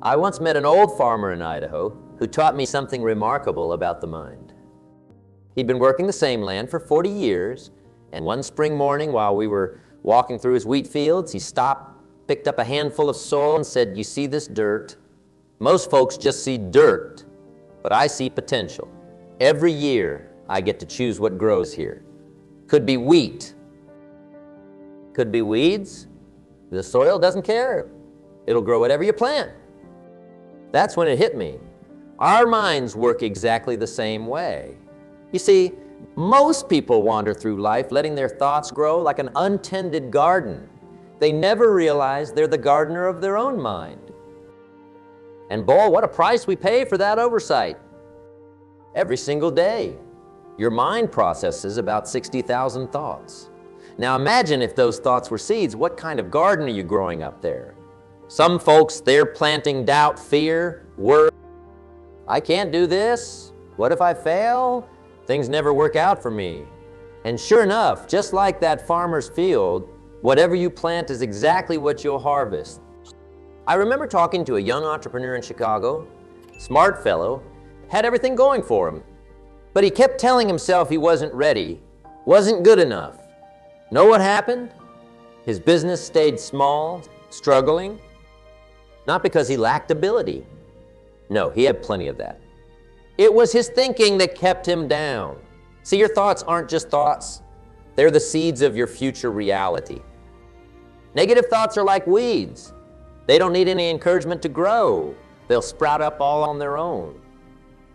I once met an old farmer in Idaho who taught me something remarkable about the mind. He'd been working the same land for 40 years, and one spring morning while we were walking through his wheat fields, he stopped, picked up a handful of soil and said, "You see this dirt? Most folks just see dirt, but I see potential. Every year I get to choose what grows here. Could be wheat, could be weeds. The soil doesn't care. It'll grow whatever you plant." That's when it hit me. Our minds work exactly the same way. You see, most people wander through life letting their thoughts grow like an untended garden. They never realize they're the gardener of their own mind. And boy, what a price we pay for that oversight. Every single day, your mind processes about 60,000 thoughts. Now imagine if those thoughts were seeds, what kind of garden are you growing up there? Some folks, they're planting doubt, fear, worry. I can't do this. What if I fail? Things never work out for me. And sure enough, just like that farmer's field, whatever you plant is exactly what you'll harvest. I remember talking to a young entrepreneur in Chicago, smart fellow, had everything going for him, but he kept telling himself he wasn't ready, wasn't good enough. Know what happened? His business stayed small, struggling, not because he lacked ability. No, he had plenty of that. It was his thinking that kept him down. See, your thoughts aren't just thoughts. They're the seeds of your future reality. Negative thoughts are like weeds. They don't need any encouragement to grow. They'll sprout up all on their own.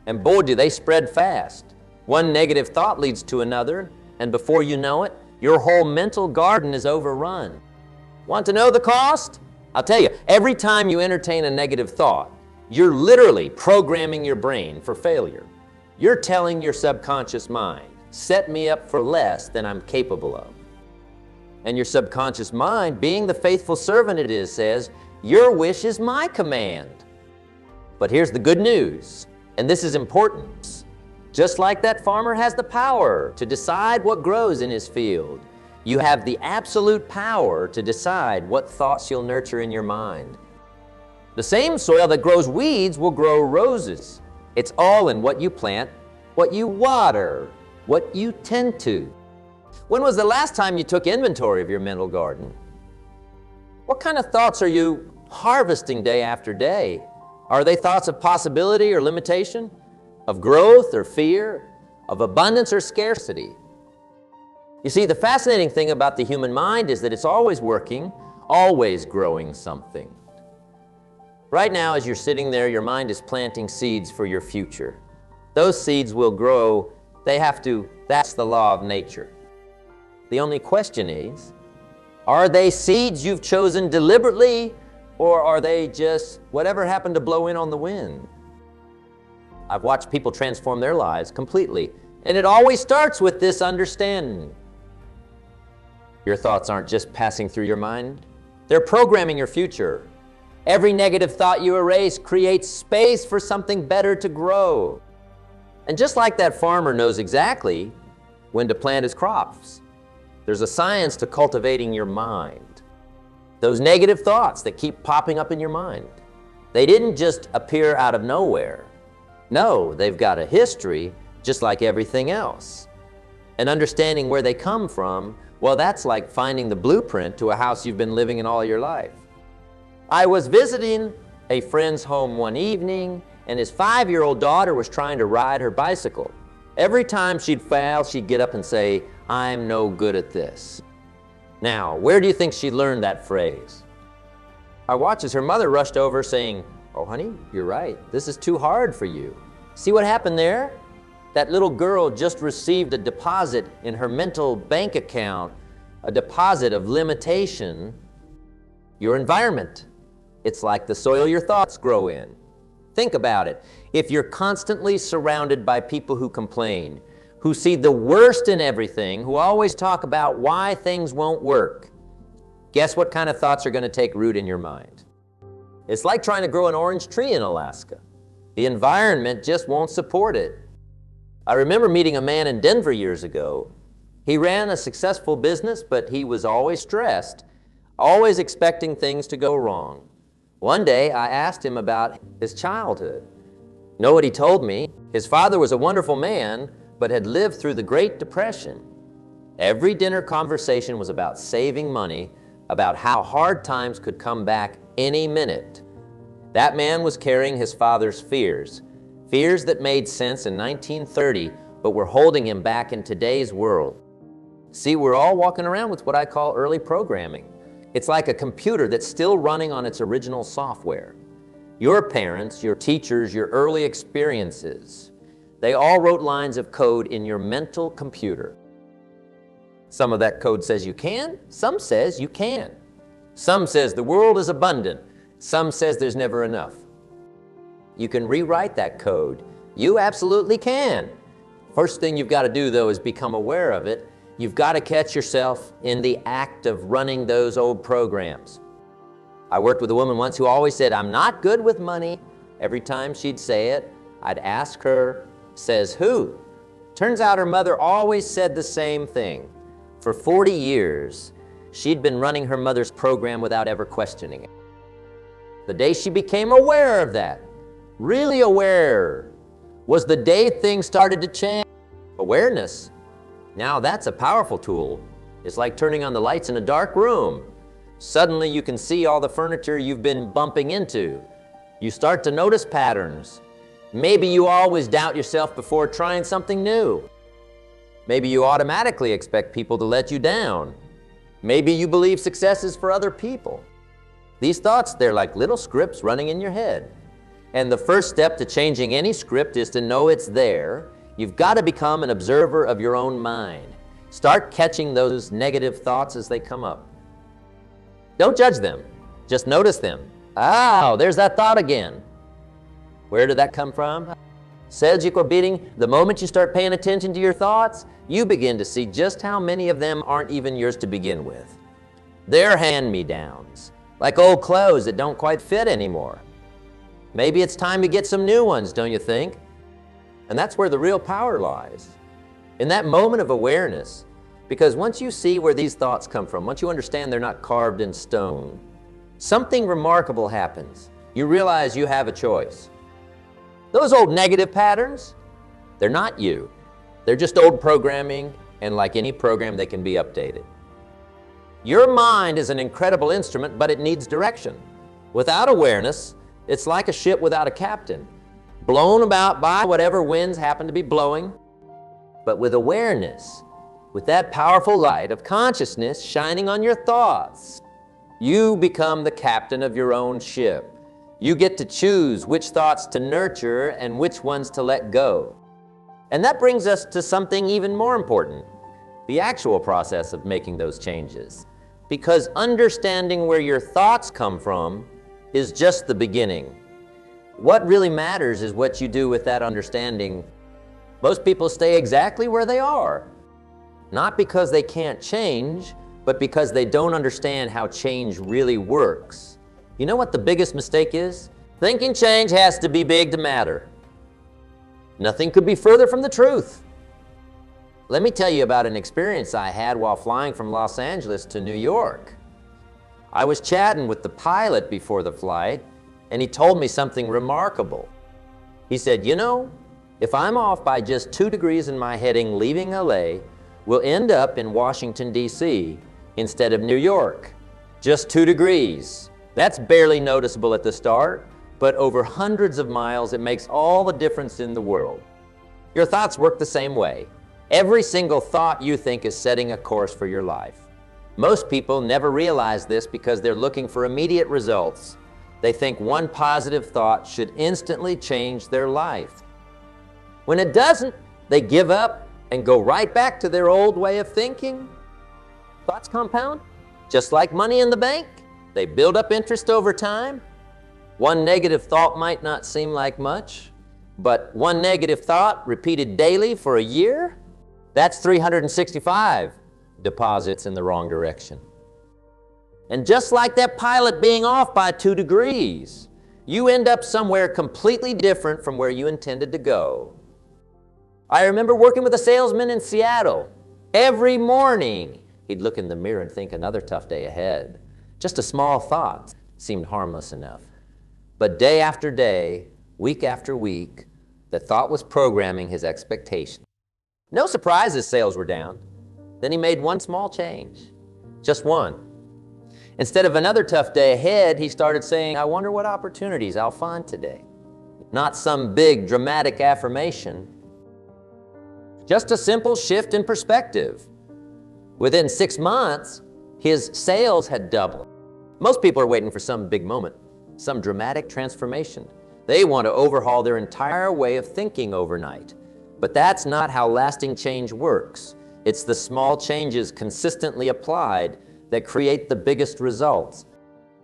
And boy, do they spread fast. One negative thought leads to another, and before you know it, your whole mental garden is overrun. Want to know the cost? I'll tell you, every time you entertain a negative thought, you're literally programming your brain for failure. You're telling your subconscious mind, set me up for less than I'm capable of. And your subconscious mind, being the faithful servant it is, says, your wish is my command. But here's the good news, and this is important. Just like that farmer has the power to decide what grows in his field, you have the absolute power to decide what thoughts you'll nurture in your mind. The same soil that grows weeds will grow roses. It's all in what you plant, what you water, what you tend to. When was the last time you took inventory of your mental garden? What kind of thoughts are you harvesting day after day? Are they thoughts of possibility or limitation, of growth or fear, of abundance or scarcity? You see, the fascinating thing about the human mind is that it's always working, always growing something. Right now, as you're sitting there, your mind is planting seeds for your future. Those seeds will grow. They have to. That's the law of nature. The only question is, are they seeds you've chosen deliberately, or are they just whatever happened to blow in on the wind? I've watched people transform their lives completely, and it always starts with this understanding. Your thoughts aren't just passing through your mind. They're programming your future. Every negative thought you erase creates space for something better to grow. And just like that farmer knows exactly when to plant his crops, there's a science to cultivating your mind. Those negative thoughts that keep popping up in your mind, they didn't just appear out of nowhere. No, they've got a history just like everything else. And understanding where they come from, well, that's like finding the blueprint to a house you've been living in all your life. I was visiting a friend's home one evening, and his 5-year-old daughter was trying to ride her bicycle. Every time she'd fail, she'd get up and say, "I'm no good at this." Now, where do you think she learned that phrase? I watched as her mother rushed over saying, "Oh, honey, you're right. This is too hard for you." See what happened there? That little girl just received a deposit in her mental bank account, a deposit of limitation. Your environment. It's like the soil your thoughts grow in. Think about it. If you're constantly surrounded by people who complain, who see the worst in everything, who always talk about why things won't work, guess what kind of thoughts are going to take root in your mind? It's like trying to grow an orange tree in Alaska. The environment just won't support it. I remember meeting a man in Denver years ago. He ran a successful business, but he was always stressed, always expecting things to go wrong. One day, I asked him about his childhood. Know what he told me? His father was a wonderful man, but had lived through the Great Depression. Every dinner conversation was about saving money, about how hard times could come back any minute. That man was carrying his father's fears, fears that made sense in 1930, but were holding him back in today's world. See, we're all walking around with what I call early programming. It's like a computer that's still running on its original software. Your parents, your teachers, your early experiences, they all wrote lines of code in your mental computer. Some of that code says you can, some says you can't. Some says the world is abundant, some says there's never enough. You can rewrite that code. You absolutely can. First thing you've got to do, though, is become aware of it. You've got to catch yourself in the act of running those old programs. I worked with a woman once who always said, "I'm not good with money." Every time she'd say it, I'd ask her, "Says who?" Turns out her mother always said the same thing. For 40 years, she'd been running her mother's program without ever questioning it. The day she became aware of that, really aware, was the day things started to change. Awareness, now that's a powerful tool. It's like turning on the lights in a dark room. Suddenly you can see all the furniture you've been bumping into. You start to notice patterns. Maybe you always doubt yourself before trying something new. Maybe you automatically expect people to let you down. Maybe you believe success is for other people. These thoughts, they're like little scripts running in your head. And the first step to changing any script is to know it's there. You've got to become an observer of your own mind. Start catching those negative thoughts as they come up. Don't judge them, just notice them. Oh, there's that thought again. Where did that come from? Says equal beating, the moment you start paying attention to your thoughts, you begin to see just how many of them aren't even yours to begin with. They're hand-me-downs, like old clothes that don't quite fit anymore. Maybe it's time to get some new ones, don't you think? And that's where the real power lies, in that moment of awareness. Because once you see where these thoughts come from, once you understand they're not carved in stone, something remarkable happens. You realize you have a choice. Those old negative patterns, they're not you. They're just old programming, and like any program, they can be updated. Your mind is an incredible instrument, but it needs direction. Without awareness, it's like a ship without a captain, blown about by whatever winds happen to be blowing. But with awareness, with that powerful light of consciousness shining on your thoughts, you become the captain of your own ship. You get to choose which thoughts to nurture and which ones to let go. And that brings us to something even more important, the actual process of making those changes. Because understanding where your thoughts come from is just the beginning. What really matters is what you do with that understanding. Most people stay exactly where they are, not because they can't change, but because they don't understand how change really works. You know what the biggest mistake is? Thinking change has to be big to matter. Nothing could be further from the truth. Let me tell you about an experience I had while flying from Los Angeles to New York. I was chatting with the pilot before the flight, and he told me something remarkable. He said, "You know, if I'm off by just 2 degrees in my heading leaving LA, we'll end up in Washington, D.C. instead of New York. Just 2 degrees. That's barely noticeable at the start, but over hundreds of miles, it makes all the difference in the world." Your thoughts work the same way. Every single thought you think is setting a course for your life. Most people never realize this because they're looking for immediate results. They think one positive thought should instantly change their life. When it doesn't, they give up and go right back to their old way of thinking. Thoughts compound, just like money in the bank. They build up interest over time. One negative thought might not seem like much, but one negative thought repeated daily for a year, that's 365 deposits in the wrong direction. And just like that pilot being off by 2 degrees, you end up somewhere completely different from where you intended to go. I remember working with a salesman in Seattle. Every morning, he'd look in the mirror and think another tough day ahead. Just a small thought. seemed harmless enough. But day after day, week after week, the thought was programming his expectations. No surprise his sales were down. Then he made one small change, just one. Instead of another tough day ahead, he started saying, I wonder what opportunities I'll find today. Not some big dramatic affirmation, just a simple shift in perspective. Within 6 months, his sales had doubled. Most people are waiting for some big moment, some dramatic transformation. They want to overhaul their entire way of thinking overnight. But that's not how lasting change works. It's the small changes consistently applied that create the biggest results.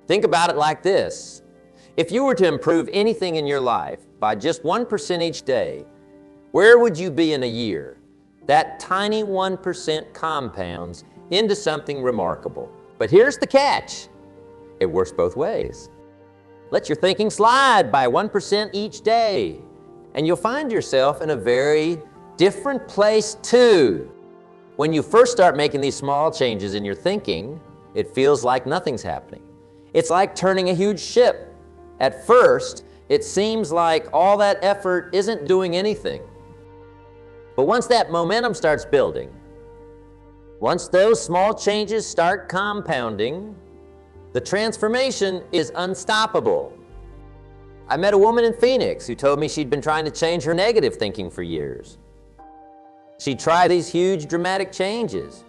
Think about it like this. If you were to improve anything in your life by just 1% each day, where would you be in a year? That tiny 1% compounds into something remarkable. But here's the catch. It works both ways. Let your thinking slide by 1% each day, and you'll find yourself in a very different place too. When you first start making these small changes in your thinking, it feels like nothing's happening. It's like turning a huge ship. At first, it seems like all that effort isn't doing anything. But once that momentum starts building, once those small changes start compounding, the transformation is unstoppable. I met a woman in Phoenix who told me she'd been trying to change her negative thinking for years. She tried these huge dramatic changes,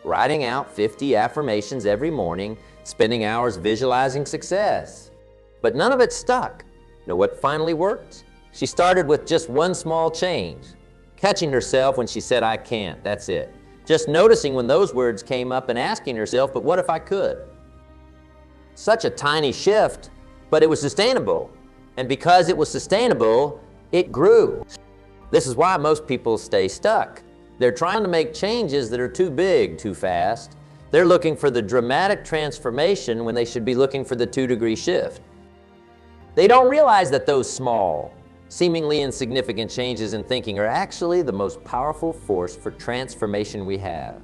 writing out 50 affirmations every morning, spending hours visualizing success. But none of it stuck. You know what finally worked? She started with just one small change, catching herself when she said, I can't, that's it. Just noticing when those words came up and asking herself, but what if I could? Such a tiny shift, but it was sustainable. And because it was sustainable, it grew. This is why most people stay stuck. They're trying to make changes that are too big, too fast. They're looking for the dramatic transformation when they should be looking for the 2-degree shift. They don't realize that those small, seemingly insignificant changes in thinking are actually the most powerful force for transformation we have.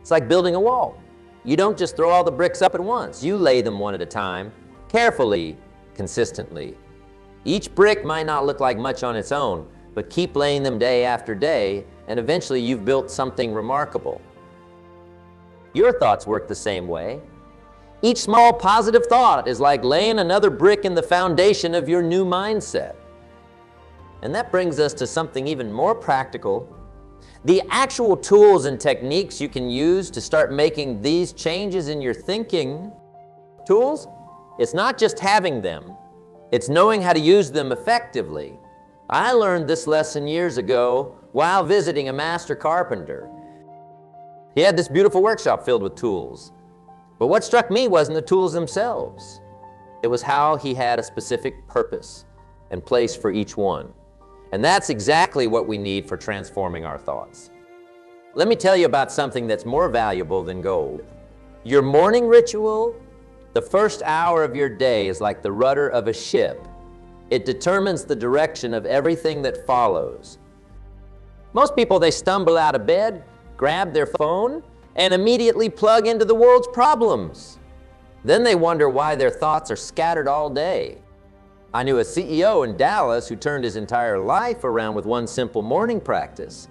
It's like building a wall. You don't just throw all the bricks up at once. You lay them one at a time, carefully, consistently. Each brick might not look like much on its own, but keep laying them day after day, and eventually you've built something remarkable. Your thoughts work the same way. Each small positive thought is like laying another brick in the foundation of your new mindset. And that brings us to something even more practical. The actual tools and techniques you can use to start making these changes in your thinking. Tools? It's not just having them, it's knowing how to use them effectively. I learned this lesson years ago while visiting a master carpenter. He had this beautiful workshop filled with tools. But what struck me wasn't the tools themselves. It was how he had a specific purpose and place for each one. And that's exactly what we need for transforming our thoughts. Let me tell you about something that's more valuable than gold. Your morning ritual, the first hour of your day, is like the rudder of a ship. It determines the direction of everything that follows. Most people, they stumble out of bed, grab their phone, and immediately plug into the world's problems. Then they wonder why their thoughts are scattered all day. I knew a CEO in Dallas who turned his entire life around with one simple morning practice.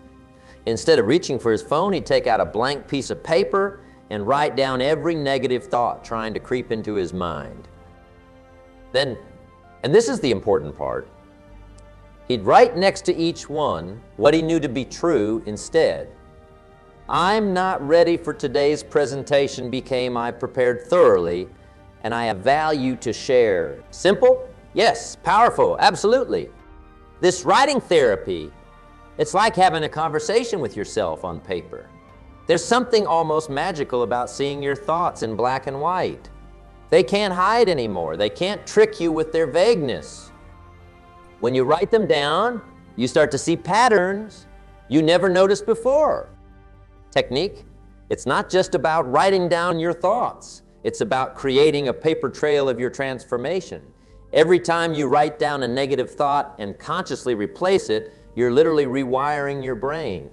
Instead of reaching for his phone, he'd take out a blank piece of paper and write down every negative thought trying to creep into his mind. Then, and this is the important part, he'd write next to each one what he knew to be true instead. I'm not ready for today's presentation became I prepared thoroughly and I have value to share. Simple? Yes. Powerful? Absolutely. This writing therapy, it's like having a conversation with yourself on paper. There's something almost magical about seeing your thoughts in black and white. They can't hide anymore. They can't trick you with their vagueness. When you write them down, you start to see patterns you never noticed before. Technique, it's not just about writing down your thoughts. It's about creating a paper trail of your transformation. Every time you write down a negative thought and consciously replace it, you're literally rewiring your brain.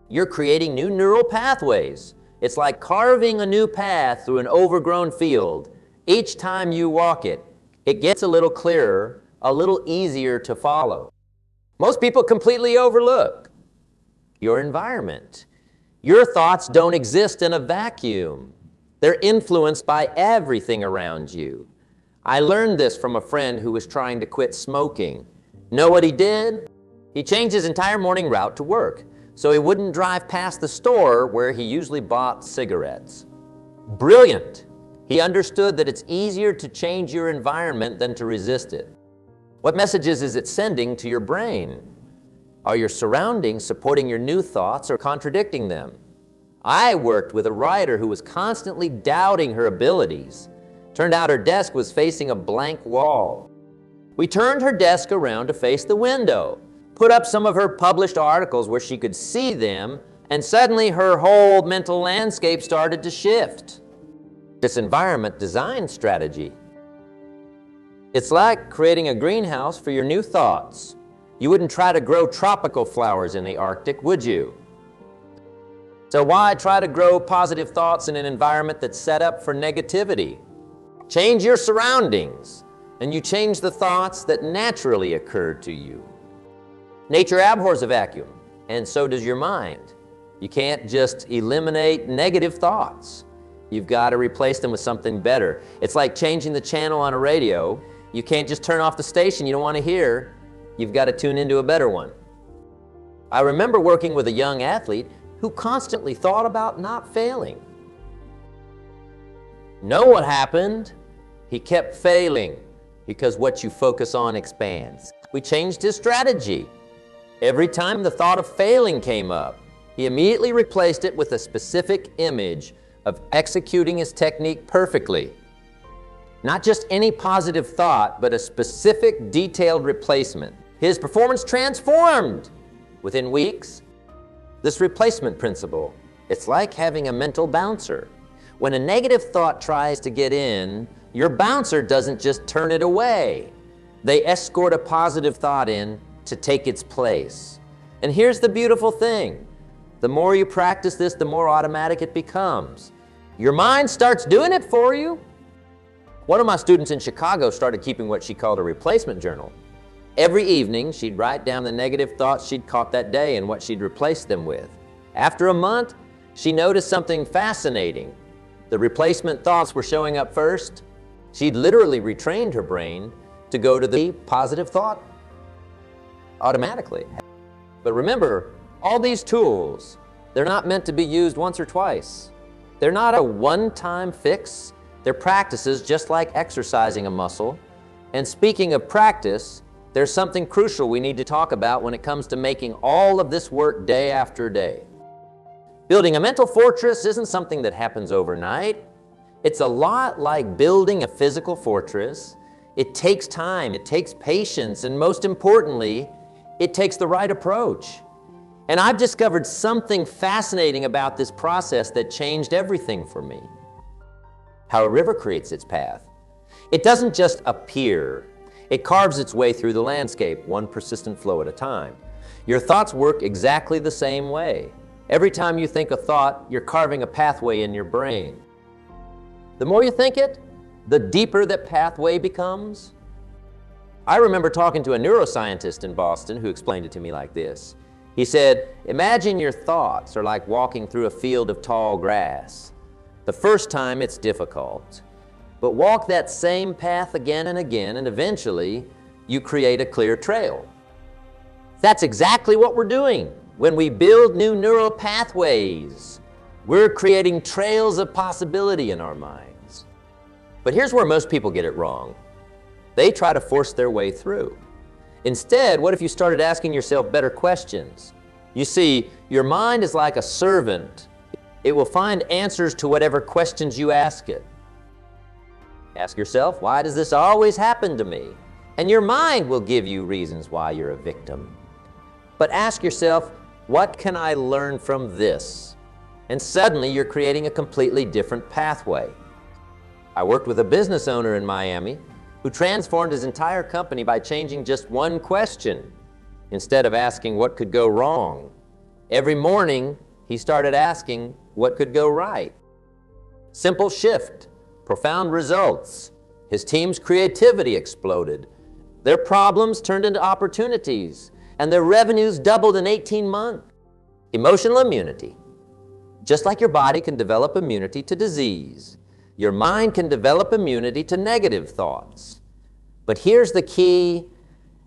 You're creating new neural pathways. It's like carving a new path through an overgrown field. Each time you walk it, it gets a little clearer, a little easier to follow. Most people completely overlook your environment. Your thoughts don't exist in a vacuum. They're influenced by everything around you. I learned this from a friend who was trying to quit smoking. Know what he did? He changed his entire morning route to work, so he wouldn't drive past the store where he usually bought cigarettes. Brilliant! He understood that it's easier to change your environment than to resist it. What messages is it sending to your brain? Are your surroundings supporting your new thoughts or contradicting them? I worked with a writer who was constantly doubting her abilities. Turned out her desk was facing a blank wall. We turned her desk around to face the window, put up some of her published articles where she could see them, and suddenly her whole mental landscape started to shift. This environment design strategy. It's like creating a greenhouse for your new thoughts. You wouldn't try to grow tropical flowers in the Arctic, would you? So why try to grow positive thoughts in an environment that's set up for negativity? Change your surroundings, and you change the thoughts that naturally occur to you. Nature abhors a vacuum, and so does your mind. You can't just eliminate negative thoughts. You've got to replace them with something better. It's like changing the channel on a radio. You can't just turn off the station you don't want to hear. You've got to tune into a better one. I remember working with a young athlete who constantly thought about not failing. Know what happened? He kept failing because what you focus on expands. We changed his strategy. Every time the thought of failing came up, he immediately replaced it with a specific image of executing his technique perfectly. Not just any positive thought, but a specific detailed replacement. His performance transformed within weeks. This replacement principle, it's like having a mental bouncer. When a negative thought tries to get in, your bouncer doesn't just turn it away. They escort a positive thought in to take its place. And here's the beautiful thing. The more you practice this, the more automatic it becomes. Your mind starts doing it for you. One of my students in Chicago started keeping what she called a replacement journal. Every evening, she'd write down the negative thoughts she'd caught that day and what she'd replaced them with. After a month, she noticed something fascinating. The replacement thoughts were showing up first. She'd literally retrained her brain to go to the positive thought automatically. But remember, all these tools, they're not meant to be used once or twice. They're not a one-time fix. They're practices just like exercising a muscle. And speaking of practice, there's something crucial we need to talk about when it comes to making all of this work day after day. Building a mental fortress isn't something that happens overnight. It's a lot like building a physical fortress. It takes time, it takes patience, and most importantly, it takes the right approach. And I've discovered something fascinating about this process that changed everything for me. How a river creates its path. It doesn't just appear. It carves its way through the landscape, one persistent flow at a time. Your thoughts work exactly the same way. Every time you think a thought, you're carving a pathway in your brain. The more you think it, the deeper that pathway becomes. I remember talking to a neuroscientist in Boston who explained it to me like this. He said, imagine your thoughts are like walking through a field of tall grass. The first time it's difficult, but walk that same path again and again, and eventually you create a clear trail. That's exactly what we're doing. When we build new neural pathways, we're creating trails of possibility in our minds. But here's where most people get it wrong. They try to force their way through. Instead, what if you started asking yourself better questions? You see, your mind is like a servant. It will find answers to whatever questions you ask it. Ask yourself, why does this always happen to me? And your mind will give you reasons why you're a victim. But ask yourself, what can I learn from this? And suddenly you're creating a completely different pathway. I worked with a business owner in Miami who transformed his entire company by changing just one question. Instead of asking what could go wrong, every morning he started asking what could go right. Simple shift, Profound results. His team's creativity exploded. Their problems turned into opportunities, and their revenues doubled in 18 months. Emotional immunity. Just like your body can develop immunity to disease, your mind can develop immunity to negative thoughts. But here's the key.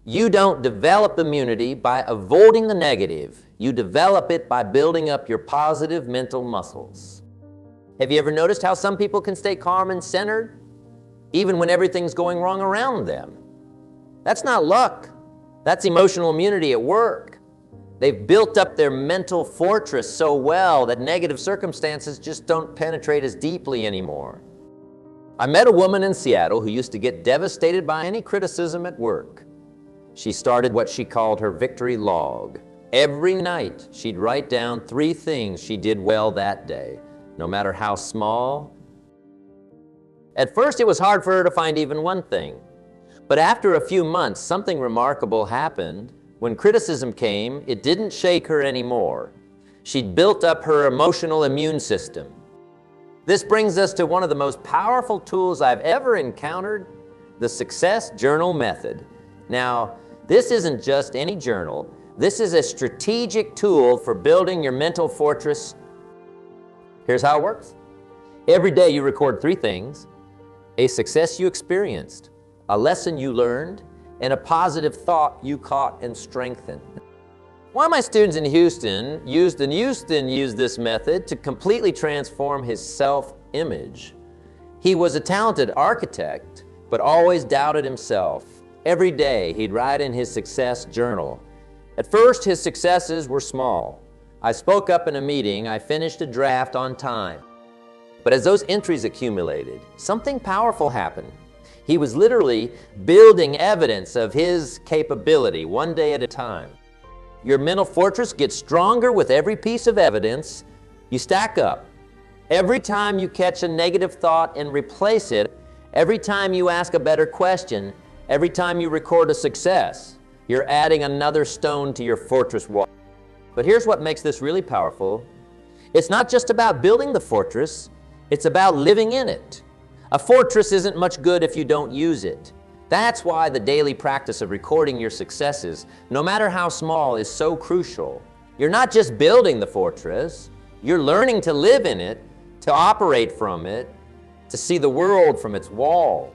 You don't develop immunity by avoiding the negative. You develop it by building up your positive mental muscles. Have you ever noticed how some people can stay calm and centered, even when everything's going wrong around them? That's not luck. That's emotional immunity at work. They've built up their mental fortress so well that negative circumstances just don't penetrate as deeply anymore. I met a woman in Seattle who used to get devastated by any criticism at work. She started what she called her victory log. Every night, she'd write down 3 things she did well that day, no matter how small. At first, it was hard for her to find even one thing. But after a few months, something remarkable happened. When criticism came, it didn't shake her anymore. She'd built up her emotional immune system. This brings us to one of the most powerful tools I've ever encountered, the Success Journal Method. Now, this isn't just any journal. This is a strategic tool for building your mental fortress. Here's how it works. Every day you record 3 things: a success you experienced, a lesson you learned, and a positive thought you caught and strengthened. One of my students in Houston used this method to completely transform his self-image. He was a talented architect, but always doubted himself. Every day he'd write in his success journal. At first, his successes were small. I spoke up in a meeting, I finished a draft on time. But as those entries accumulated, something powerful happened. He was literally building evidence of his capability one day at a time. Your mental fortress gets stronger with every piece of evidence you stack up. Every time you catch a negative thought and replace it, every time you ask a better question, every time you record a success, you're adding another stone to your fortress wall. But here's what makes this really powerful. It's not just about building the fortress, it's about living in it. A fortress isn't much good if you don't use it. That's why the daily practice of recording your successes, no matter how small, is so crucial. You're not just building the fortress, you're learning to live in it, to operate from it, to see the world from its wall.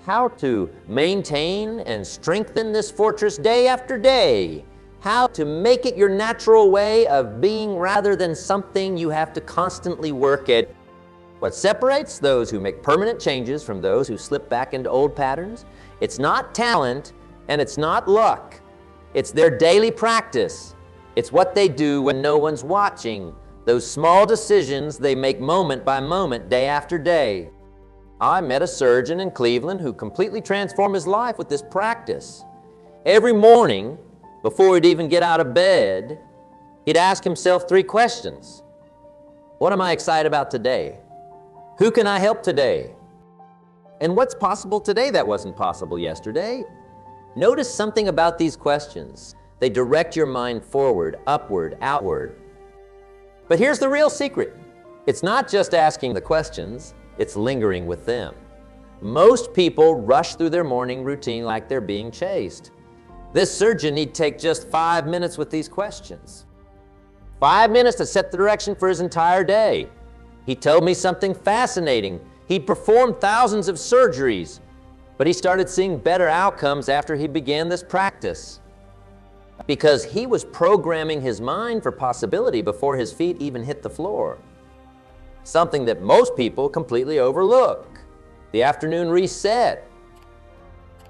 How to maintain and strengthen this fortress day after day. How to make it your natural way of being rather than something you have to constantly work at. What separates those who make permanent changes from those who slip back into old patterns? It's not talent and it's not luck. It's their daily practice. It's what they do when no one's watching. Those small decisions they make moment by moment, day after day. I met a surgeon in Cleveland who completely transformed his life with this practice. Every morning, before he'd even get out of bed, he'd ask himself 3 questions. What am I excited about today? Who can I help today? And what's possible today that wasn't possible yesterday? Notice something about these questions. They direct your mind forward, upward, outward. But here's the real secret. It's not just asking the questions, it's lingering with them. Most people rush through their morning routine like they're being chased. This surgeon need take just 5 minutes with these questions. 5 minutes to set the direction for his entire day. He told me something fascinating. He'd performed thousands of surgeries, but he started seeing better outcomes after he began this practice. Because he was programming his mind for possibility before his feet even hit the floor. Something that most people completely overlook. The afternoon reset.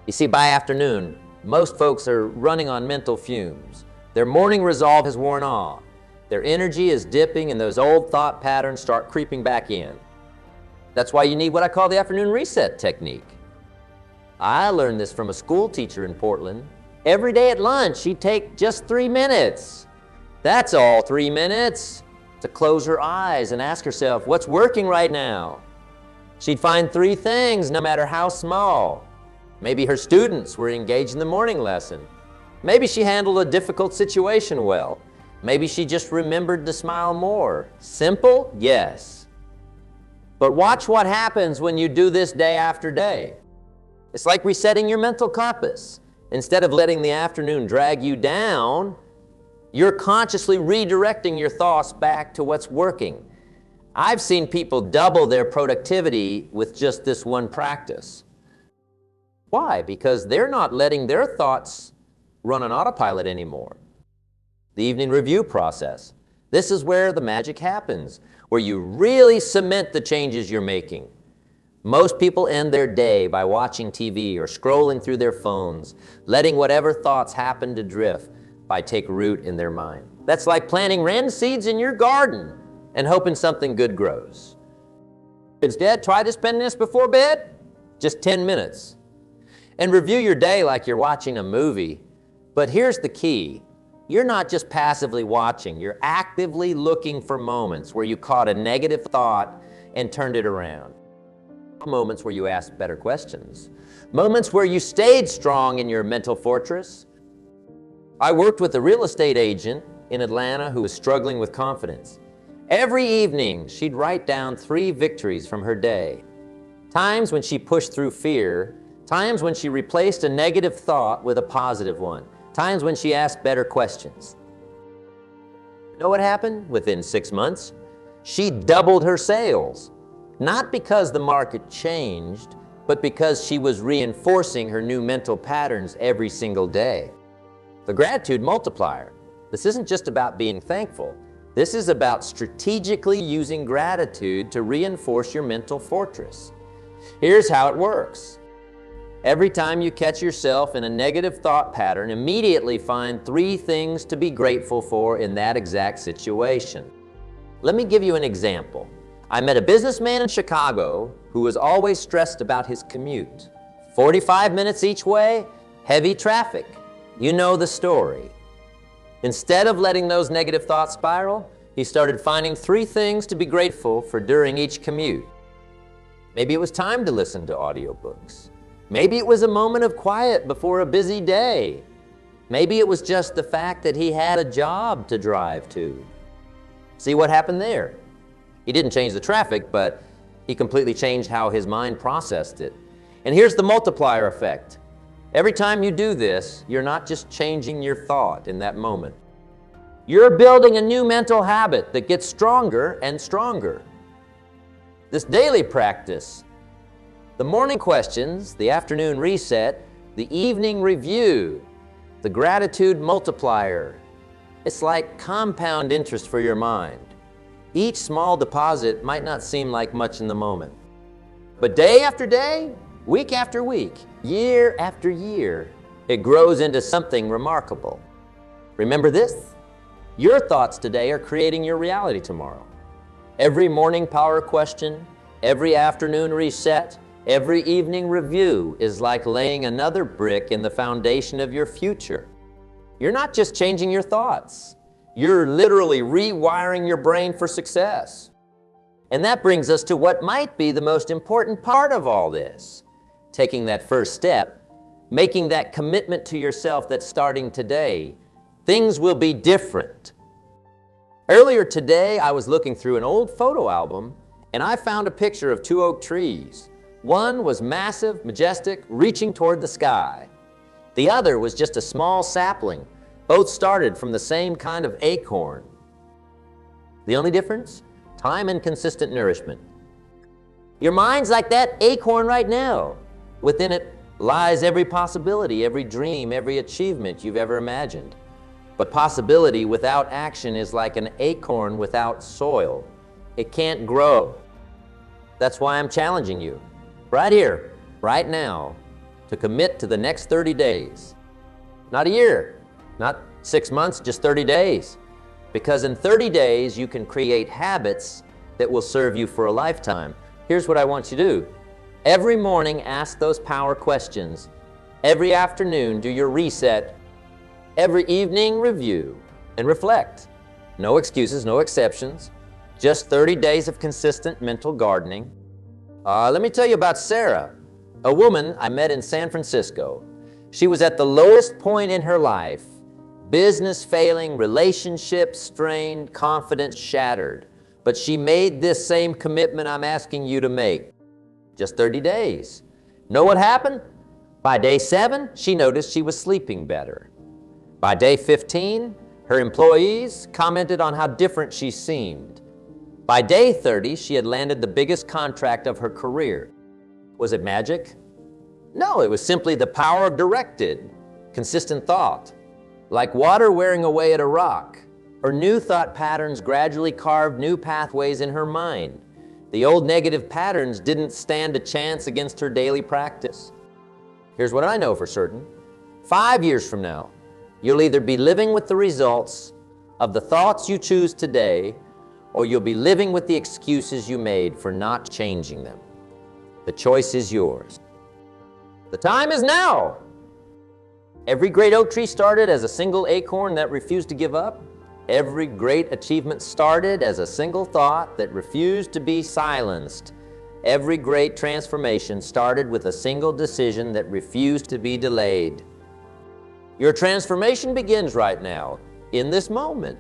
You see, by afternoon, most folks are running on mental fumes. Their morning resolve has worn off. Their energy is dipping and those old thought patterns start creeping back in. That's why you need what I call the afternoon reset technique. I learned this from a school teacher in Portland. Every day at lunch, she'd take just 3 minutes. That's all, 3 minutes, to close her eyes and ask herself, what's working right now? She'd find 3 things, no matter how small. Maybe her students were engaged in the morning lesson. Maybe she handled a difficult situation well. Maybe she just remembered to smile more. Simple? Yes. But watch what happens when you do this day after day. It's like resetting your mental compass. Instead of letting the afternoon drag you down, you're consciously redirecting your thoughts back to what's working. I've seen people double their productivity with just this one practice. Why? Because they're not letting their thoughts run on autopilot anymore. The evening review process. This is where the magic happens, where you really cement the changes you're making. Most people end their day by watching TV or scrolling through their phones, letting whatever thoughts happen to drift by take root in their mind. That's like planting random seeds in your garden and hoping something good grows. Instead, try to spend this before bed, just 10 minutes. And review your day like you're watching a movie. But here's the key. You're not just passively watching, you're actively looking for moments where you caught a negative thought and turned it around. Moments where you asked better questions. Moments where you stayed strong in your mental fortress. I worked with a real estate agent in Atlanta who was struggling with confidence. Every evening, she'd write down 3 victories from her day. Times when she pushed through fear, times when she replaced a negative thought with a positive one, times when she asked better questions. You know what happened? Within 6 months, she doubled her sales. Not because the market changed, but because she was reinforcing her new mental patterns every single day. The gratitude multiplier. This isn't just about being thankful. This is about strategically using gratitude to reinforce your mental fortress. Here's how it works. Every time you catch yourself in a negative thought pattern, immediately find 3 things to be grateful for in that exact situation. Let me give you an example. I met a businessman in Chicago who was always stressed about his commute. 45 minutes each way, heavy traffic. You know the story. Instead of letting those negative thoughts spiral, he started finding 3 things to be grateful for during each commute. Maybe it was time to listen to audiobooks. Maybe it was a moment of quiet before a busy day. Maybe it was just the fact that he had a job to drive to. See what happened there? He didn't change the traffic, but he completely changed how his mind processed it. And here's the multiplier effect. Every time you do this, you're not just changing your thought in that moment. You're building a new mental habit that gets stronger and stronger. This daily practice, the morning questions, the afternoon reset, the evening review, the gratitude multiplier, it's like compound interest for your mind. Each small deposit might not seem like much in the moment, but day after day, week after week, year after year, it grows into something remarkable. Remember this? Your thoughts today are creating your reality tomorrow. Every morning power question, every afternoon reset, every evening review is like laying another brick in the foundation of your future. You're not just changing your thoughts. You're literally rewiring your brain for success. And that brings us to what might be the most important part of all this. Taking that first step, making that commitment to yourself that's starting today. Things will be different. Earlier today, I was looking through an old photo album and I found a picture of 2 oak trees. One was massive, majestic, reaching toward the sky. The other was just a small sapling. Both started from the same kind of acorn. The only difference? Time and consistent nourishment. Your mind's like that acorn right now. Within it lies every possibility, every dream, every achievement you've ever imagined. But possibility without action is like an acorn without soil. It can't grow. That's why I'm challenging you, right here, right now, to commit to the next 30 days. Not a year. Not 6 months, just 30 days. Because in 30 days, you can create habits that will serve you for a lifetime. Here's what I want you to do. Every morning, ask those power questions. Every afternoon, do your reset. Every evening, review and reflect. No excuses, no exceptions. Just 30 days of consistent mental gardening. Let me tell you about Sarah, a woman I met in San Francisco. She was at the lowest point in her life. Business failing, relationships strained, confidence shattered. but she made this same commitment I'm asking you to make. Just 30 days. Know what happened? By day 7, she noticed she was sleeping better. By day 15, her employees commented on how different she seemed. By day 30, she had landed the biggest contract of her career. Was it magic? No, it was simply the power of directed, consistent thought. Like water wearing away at a rock, her new thought patterns gradually carved new pathways in her mind. The old negative patterns didn't stand a chance against her daily practice. Here's what I know for certain. 5 years from now, you'll either be living with the results of the thoughts you choose today, or you'll be living with the excuses you made for not changing them. The choice is yours. The time is now. Every great oak tree started as a single acorn that refused to give up. Every great achievement started as a single thought that refused to be silenced. Every great transformation started with a single decision that refused to be delayed. Your transformation begins right now, in this moment.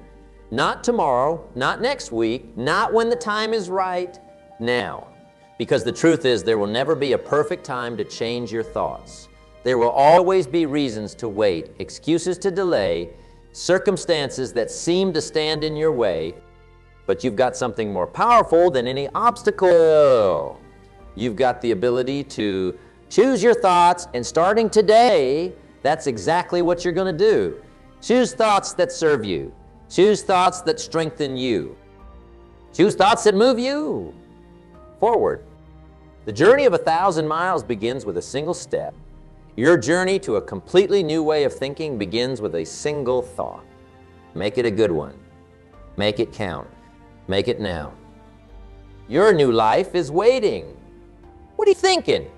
Not tomorrow, not next week, not when the time is right, now. Because the truth is, there will never be a perfect time to change your thoughts. There will always be reasons to wait, excuses to delay, circumstances that seem to stand in your way, but you've got something more powerful than any obstacle. You've got the ability to choose your thoughts, and starting today, that's exactly what you're going to do. Choose thoughts that serve you. Choose thoughts that strengthen you. Choose thoughts that move you forward. The journey of 1,000 miles begins with a single step. Your journey to a completely new way of thinking begins with a single thought. Make it a good one. Make it count. Make it now. Your new life is waiting. What are you thinking?